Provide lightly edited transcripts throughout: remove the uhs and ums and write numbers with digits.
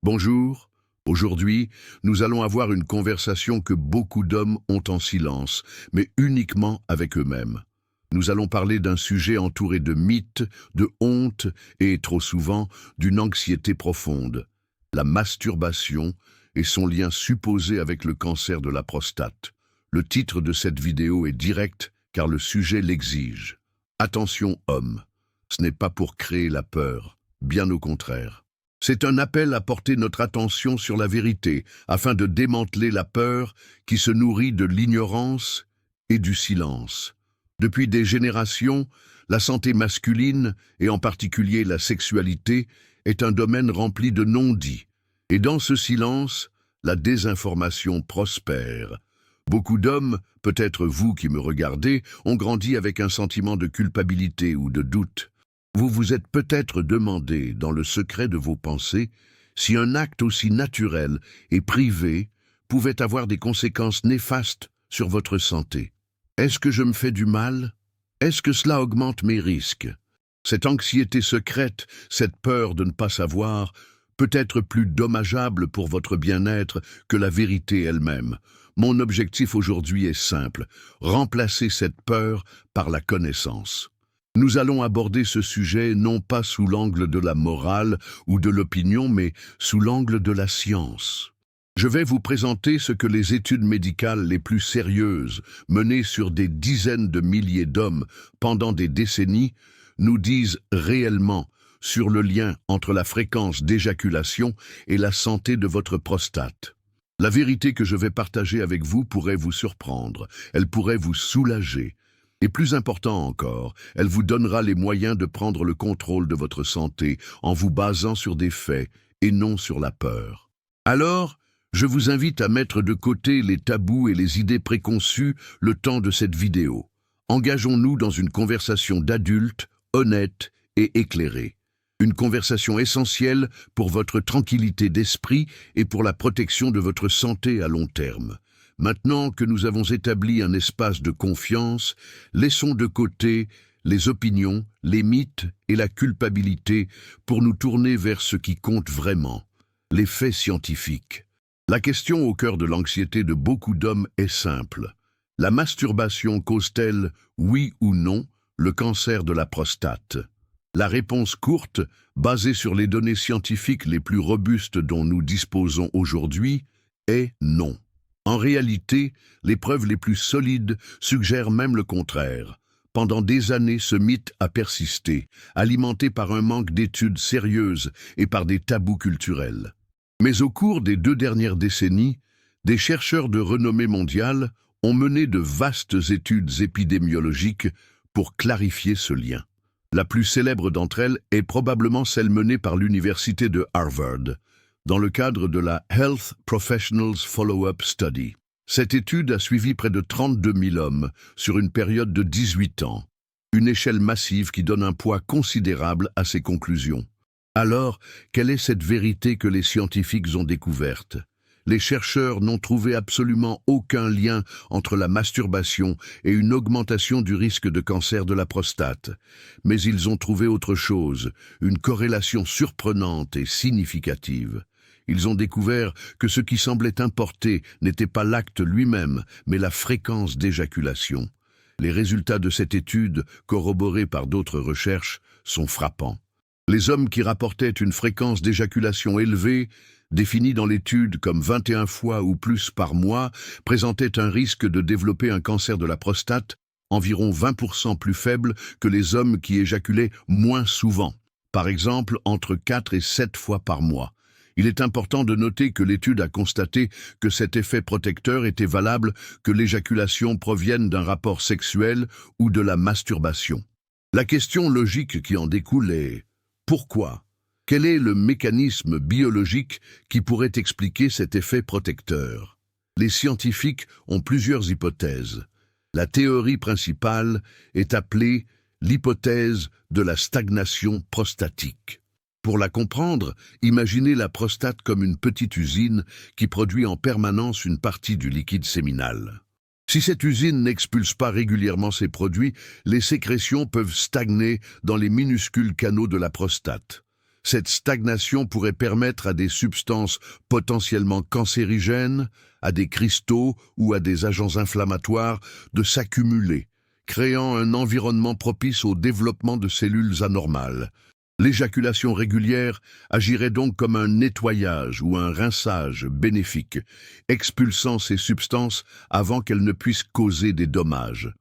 Bonjour, aujourd'hui, nous allons avoir une conversation que beaucoup d'hommes ont en silence, mais uniquement avec eux-mêmes. Nous allons parler d'un sujet entouré de mythes, de honte et, trop souvent, d'une anxiété profonde. La masturbation et son lien supposé avec le cancer de la prostate. Le titre de cette vidéo est direct car le sujet l'exige. Attention hommes, ce n'est pas pour créer la peur, bien au contraire. C'est un appel à porter notre attention sur la vérité, afin de démanteler la peur qui se nourrit de l'ignorance et du silence. Depuis des générations, la santé masculine, et en particulier la sexualité, est un domaine rempli de non-dits. Et dans ce silence, la désinformation prospère. Beaucoup d'hommes, peut-être vous qui me regardez, ont grandi avec un sentiment de culpabilité ou de doute. Vous vous êtes peut-être demandé, dans le secret de vos pensées, si un acte aussi naturel et privé pouvait avoir des conséquences néfastes sur votre santé. Est-ce que je me fais du mal? Est-ce que cela augmente mes risques? Cette anxiété secrète, cette peur de ne pas savoir, peut être plus dommageable pour votre bien-être que la vérité elle-même. Mon objectif aujourd'hui est simple, remplacer cette peur par la connaissance. Nous allons aborder ce sujet non pas sous l'angle de la morale ou de l'opinion, mais sous l'angle de la science. Je vais vous présenter ce que les études médicales les plus sérieuses, menées sur des dizaines de milliers d'hommes pendant des décennies, nous disent réellement sur le lien entre la fréquence d'éjaculation et la santé de votre prostate. La vérité que je vais partager avec vous pourrait vous surprendre, elle pourrait vous soulager. Et plus important encore, elle vous donnera les moyens de prendre le contrôle de votre santé en vous basant sur des faits et non sur la peur. Alors, je vous invite à mettre de côté les tabous et les idées préconçues le temps de cette vidéo. Engageons-nous dans une conversation d'adultes, honnête et éclairée. Une conversation essentielle pour votre tranquillité d'esprit et pour la protection de votre santé à long terme. Maintenant que nous avons établi un espace de confiance, laissons de côté les opinions, les mythes et la culpabilité pour nous tourner vers ce qui compte vraiment, les faits scientifiques. La question au cœur de l'anxiété de beaucoup d'hommes est simple. La masturbation cause-t-elle, oui ou non, le cancer de la prostate? La réponse courte, basée sur les données scientifiques les plus robustes dont nous disposons aujourd'hui, est non. En réalité, les preuves les plus solides suggèrent même le contraire. Pendant des années, ce mythe a persisté, alimenté par un manque d'études sérieuses et par des tabous culturels. Mais au cours des 2 dernières décennies, des chercheurs de renommée mondiale ont mené de vastes études épidémiologiques pour clarifier ce lien. La plus célèbre d'entre elles est probablement celle menée par l'université de Harvard, dans le cadre de la Health Professionals Follow-up Study. Cette étude a suivi près de 32 000 hommes sur une période de 18 ans, une échelle massive qui donne un poids considérable à ces conclusions. Alors, quelle est cette vérité que les scientifiques ont découverte? Les chercheurs n'ont trouvé absolument aucun lien entre la masturbation et une augmentation du risque de cancer de la prostate. Mais ils ont trouvé autre chose, une corrélation surprenante et significative. Ils ont découvert que ce qui semblait importé n'était pas l'acte lui-même, mais la fréquence d'éjaculation. Les résultats de cette étude, corroborés par d'autres recherches, sont frappants. Les hommes qui rapportaient une fréquence d'éjaculation élevée, définie dans l'étude comme 21 fois ou plus par mois, présentaient un risque de développer un cancer de la prostate environ 20% plus faible que les hommes qui éjaculaient moins souvent, par exemple entre 4 et 7 fois par mois. Il est important de noter que l'étude a constaté que cet effet protecteur était valable que l'éjaculation provienne d'un rapport sexuel ou de la masturbation. La question logique qui en découle est « pourquoi ?» Quel est le mécanisme biologique qui pourrait expliquer cet effet protecteur? Les scientifiques ont plusieurs hypothèses. La théorie principale est appelée l'hypothèse de la stagnation prostatique. Pour la comprendre, imaginez la prostate comme une petite usine qui produit en permanence une partie du liquide séminal. Si cette usine n'expulse pas régulièrement ses produits, les sécrétions peuvent stagner dans les minuscules canaux de la prostate. Cette stagnation pourrait permettre à des substances potentiellement cancérigènes, à des cristaux ou à des agents inflammatoires de s'accumuler, créant un environnement propice au développement de cellules anormales. L'éjaculation régulière agirait donc comme un nettoyage ou un rinçage bénéfique, expulsant ces substances avant qu'elles ne puissent causer des dommages.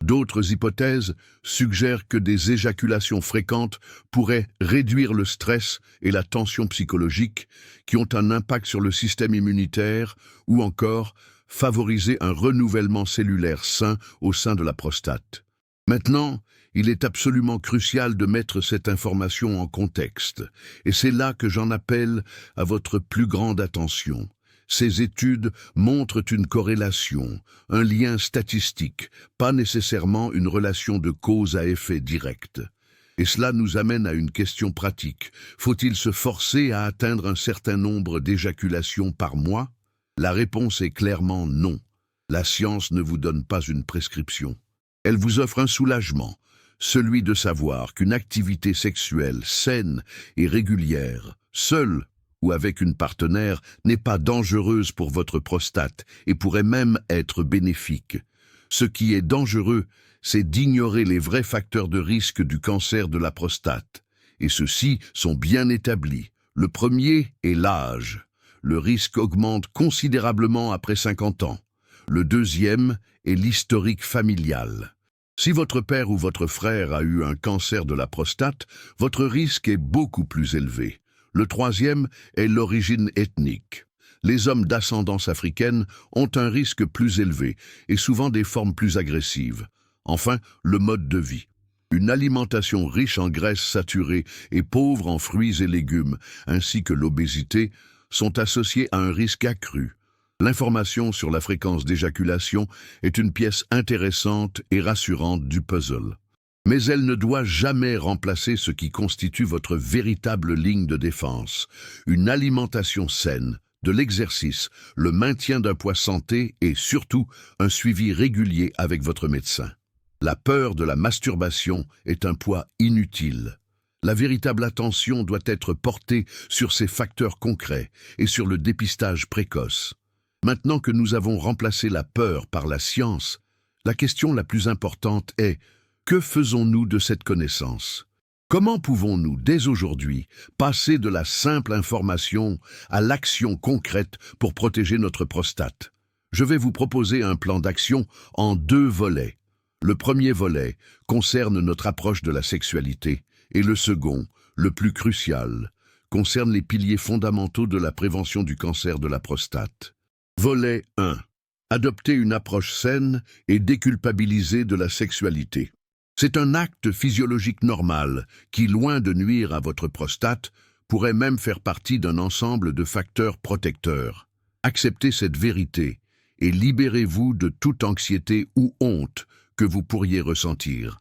D'autres hypothèses suggèrent que des éjaculations fréquentes pourraient réduire le stress et la tension psychologique qui ont un impact sur le système immunitaire ou encore favoriser un renouvellement cellulaire sain au sein de la prostate. Maintenant, il est absolument crucial de mettre cette information en contexte, et c'est là que j'en appelle à votre plus grande attention. Ces études montrent une corrélation, un lien statistique, pas nécessairement une relation de cause à effet direct. Et cela nous amène à une question pratique. Faut-il se forcer à atteindre un certain nombre d'éjaculations par mois? La réponse est clairement non. La science ne vous donne pas une prescription. Elle vous offre un soulagement, celui de savoir qu'une activité sexuelle saine et régulière, seule ou avec une partenaire, n'est pas dangereuse pour votre prostate et pourrait même être bénéfique. Ce qui est dangereux, c'est d'ignorer les vrais facteurs de risque du cancer de la prostate. Et ceux-ci sont bien établis. Le premier est l'âge. Le risque augmente considérablement après 50 ans. Le deuxième est l'historique familial. Si votre père ou votre frère a eu un cancer de la prostate, votre risque est beaucoup plus élevé. Le troisième est l'origine ethnique. Les hommes d'ascendance africaine ont un risque plus élevé et souvent des formes plus agressives. Enfin, le mode de vie. Une alimentation riche en graisses saturées et pauvre en fruits et légumes, ainsi que l'obésité, sont associés à un risque accru. L'information sur la fréquence d'éjaculation est une pièce intéressante et rassurante du puzzle. Mais elle ne doit jamais remplacer ce qui constitue votre véritable ligne de défense. Une alimentation saine, de l'exercice, le maintien d'un poids santé et surtout un suivi régulier avec votre médecin. La peur de la masturbation est un poids inutile. La véritable attention doit être portée sur ces facteurs concrets et sur le dépistage précoce. Maintenant que nous avons remplacé la peur par la science, la question la plus importante est: que faisons-nous de cette connaissance? Comment pouvons-nous, dès aujourd'hui, passer de la simple information à l'action concrète pour protéger notre prostate? Je vais vous proposer un plan d'action en 2 volets. Le premier volet concerne notre approche de la sexualité et le second, le plus crucial, concerne les piliers fondamentaux de la prévention du cancer de la prostate. Volet 1. Adopter une approche saine et déculpabilisée de la sexualité. C'est un acte physiologique normal qui, loin de nuire à votre prostate, pourrait même faire partie d'un ensemble de facteurs protecteurs. Acceptez cette vérité et libérez-vous de toute anxiété ou honte que vous pourriez ressentir.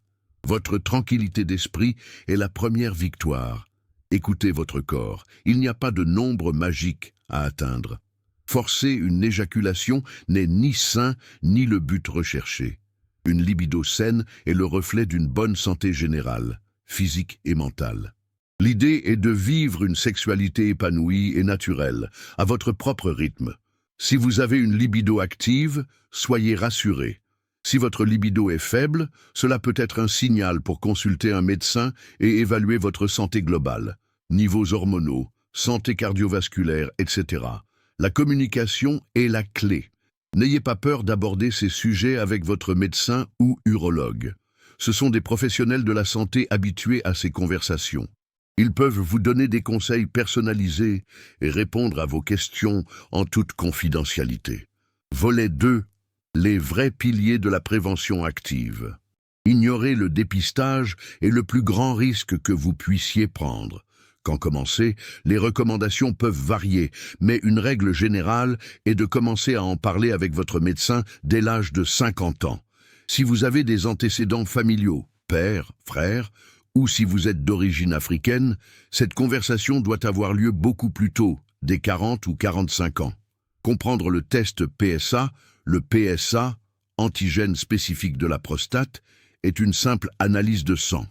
Votre tranquillité d'esprit est la première victoire. Écoutez votre corps, il n'y a pas de nombre magique à atteindre. Forcer une éjaculation n'est ni sain ni le but recherché. Une libido saine est le reflet d'une bonne santé générale, physique et mentale. L'idée est de vivre une sexualité épanouie et naturelle, à votre propre rythme. Si vous avez une libido active, soyez rassurés. Si votre libido est faible, cela peut être un signal pour consulter un médecin et évaluer votre santé globale, niveaux hormonaux, santé cardiovasculaire, etc. La communication est la clé. N'ayez pas peur d'aborder ces sujets avec votre médecin ou urologue. Ce sont des professionnels de la santé habitués à ces conversations. Ils peuvent vous donner des conseils personnalisés et répondre à vos questions en toute confidentialité. Volet 2. Les vrais piliers de la prévention active. Ignorer le dépistage est le plus grand risque que vous puissiez prendre. Quand commencer, les recommandations peuvent varier, mais une règle générale est de commencer à en parler avec votre médecin dès l'âge de 50 ans. Si vous avez des antécédents familiaux, père, frère, ou si vous êtes d'origine africaine, cette conversation doit avoir lieu beaucoup plus tôt, dès 40 ou 45 ans. Comprendre le test PSA, le PSA, antigène spécifique de la prostate, est une simple analyse de sang.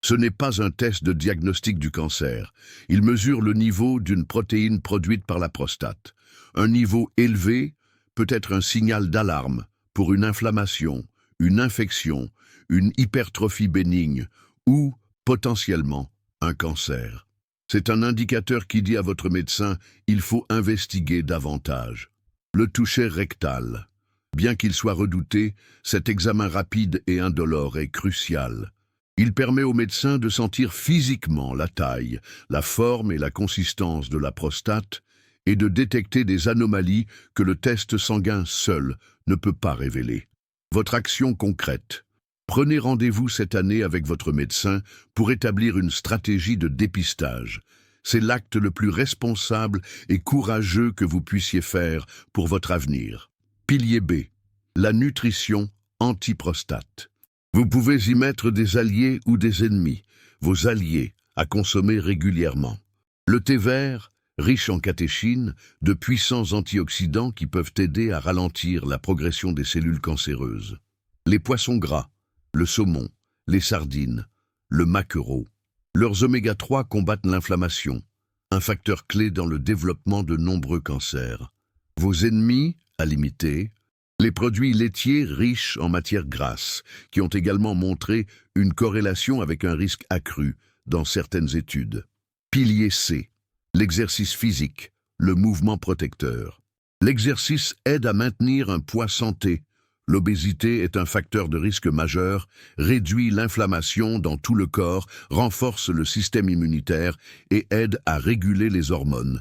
Ce n'est pas un test de diagnostic du cancer. Il mesure le niveau d'une protéine produite par la prostate. Un niveau élevé peut être un signal d'alarme pour une inflammation, une infection, une hypertrophie bénigne ou, potentiellement, un cancer. C'est un indicateur qui dit à votre médecin « il faut investiguer davantage ». Le toucher rectal. Bien qu'il soit redouté, cet examen rapide et indolore est crucial. Il permet au médecin de sentir physiquement la taille, la forme et la consistance de la prostate et de détecter des anomalies que le test sanguin seul ne peut pas révéler. Votre action concrète. Prenez rendez-vous cette année avec votre médecin pour établir une stratégie de dépistage. C'est l'acte le plus responsable et courageux que vous puissiez faire pour votre avenir. Pilier B. La nutrition anti-prostate. Vous pouvez y mettre des alliés ou des ennemis, vos alliés à consommer régulièrement. Le thé vert, riche en catéchines, de puissants antioxydants qui peuvent aider à ralentir la progression des cellules cancéreuses. Les poissons gras, le saumon, les sardines, le maquereau. Leurs oméga 3 combattent l'inflammation, un facteur clé dans le développement de nombreux cancers. Vos ennemis, à limiter, les produits laitiers riches en matières grasses, qui ont également montré une corrélation avec un risque accru dans certaines études. Pilier C. L'exercice physique, le mouvement protecteur. L'exercice aide à maintenir un poids santé. L'obésité est un facteur de risque majeur, réduit l'inflammation dans tout le corps, renforce le système immunitaire et aide à réguler les hormones.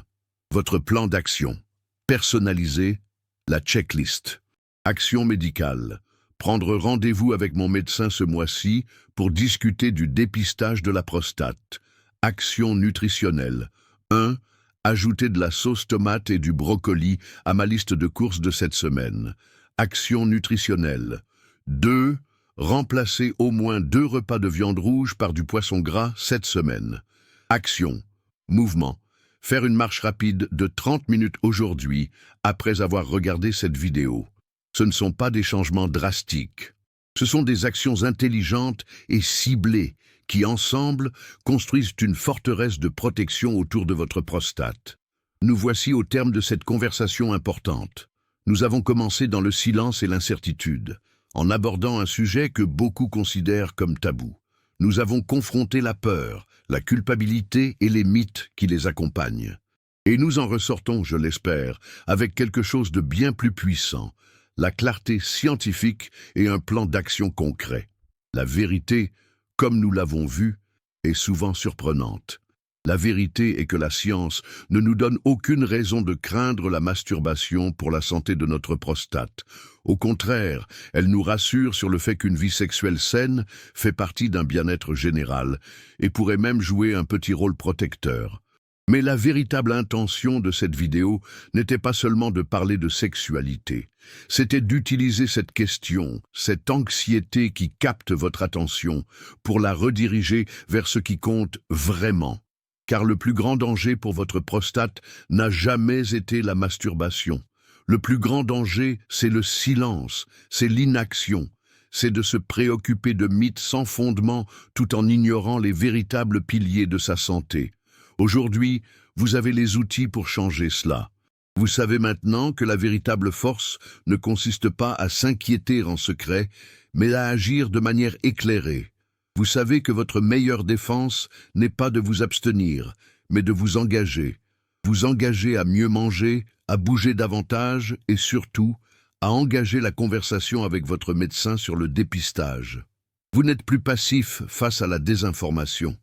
Votre plan d'action. Personnalisé, la checklist. Action médicale. Prendre rendez-vous avec mon médecin ce mois-ci pour discuter du dépistage de la prostate. Action nutritionnelle. 1. Ajouter de la sauce tomate et du brocoli à ma liste de courses de cette semaine. Action nutritionnelle. 2. Remplacer au moins 2 repas de viande rouge par du poisson gras cette semaine. Action. Mouvement. Faire une marche rapide de 30 minutes aujourd'hui après avoir regardé cette vidéo. Ce ne sont pas des changements drastiques. Ce sont des actions intelligentes et ciblées qui, ensemble, construisent une forteresse de protection autour de votre prostate. Nous voici au terme de cette conversation importante. Nous avons commencé dans le silence et l'incertitude, en abordant un sujet que beaucoup considèrent comme tabou. Nous avons confronté la peur, la culpabilité et les mythes qui les accompagnent. Et nous en ressortons, je l'espère, avec quelque chose de bien plus puissant, la clarté scientifique et un plan d'action concret. La vérité, comme nous l'avons vu, est souvent surprenante. La vérité est que la science ne nous donne aucune raison de craindre la masturbation pour la santé de notre prostate. Au contraire, elle nous rassure sur le fait qu'une vie sexuelle saine fait partie d'un bien-être général et pourrait même jouer un petit rôle protecteur. Mais la véritable intention de cette vidéo n'était pas seulement de parler de sexualité, c'était d'utiliser cette question, cette anxiété qui capte votre attention, pour la rediriger vers ce qui compte vraiment. Car le plus grand danger pour votre prostate n'a jamais été la masturbation. Le plus grand danger, c'est le silence, c'est l'inaction, c'est de se préoccuper de mythes sans fondement tout en ignorant les véritables piliers de sa santé. Aujourd'hui, vous avez les outils pour changer cela. Vous savez maintenant que la véritable force ne consiste pas à s'inquiéter en secret, mais à agir de manière éclairée. Vous savez que votre meilleure défense n'est pas de vous abstenir, mais de vous engager. Vous engager à mieux manger, à bouger davantage et surtout, à engager la conversation avec votre médecin sur le dépistage. Vous n'êtes plus passif face à la désinformation.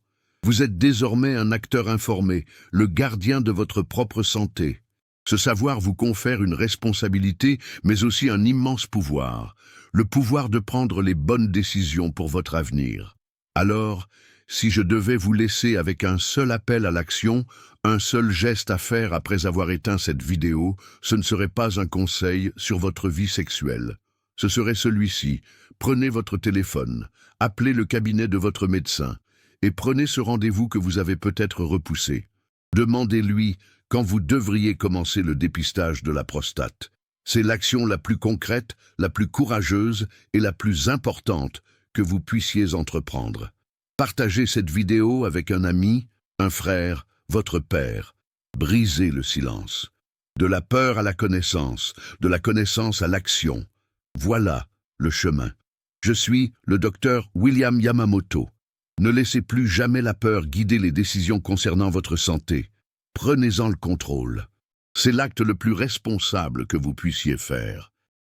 Vous êtes désormais un acteur informé, le gardien de votre propre santé. Ce savoir vous confère une responsabilité, mais aussi un immense pouvoir, le pouvoir de prendre les bonnes décisions pour votre avenir. Alors, si je devais vous laisser avec un seul appel à l'action, un seul geste à faire après avoir éteint cette vidéo, ce ne serait pas un conseil sur votre vie sexuelle. Ce serait celui-ci. Prenez votre téléphone, appelez le cabinet de votre médecin, et prenez ce rendez-vous que vous avez peut-être repoussé. Demandez-lui quand vous devriez commencer le dépistage de la prostate. C'est l'action la plus concrète, la plus courageuse et la plus importante que vous puissiez entreprendre. Partagez cette vidéo avec un ami, un frère, votre père. Brisez le silence. De la peur à la connaissance, de la connaissance à l'action. Voilà le chemin. Je suis le docteur William Yamamoto. Ne laissez plus jamais la peur guider les décisions concernant votre santé. Prenez-en le contrôle. C'est l'acte le plus responsable que vous puissiez faire.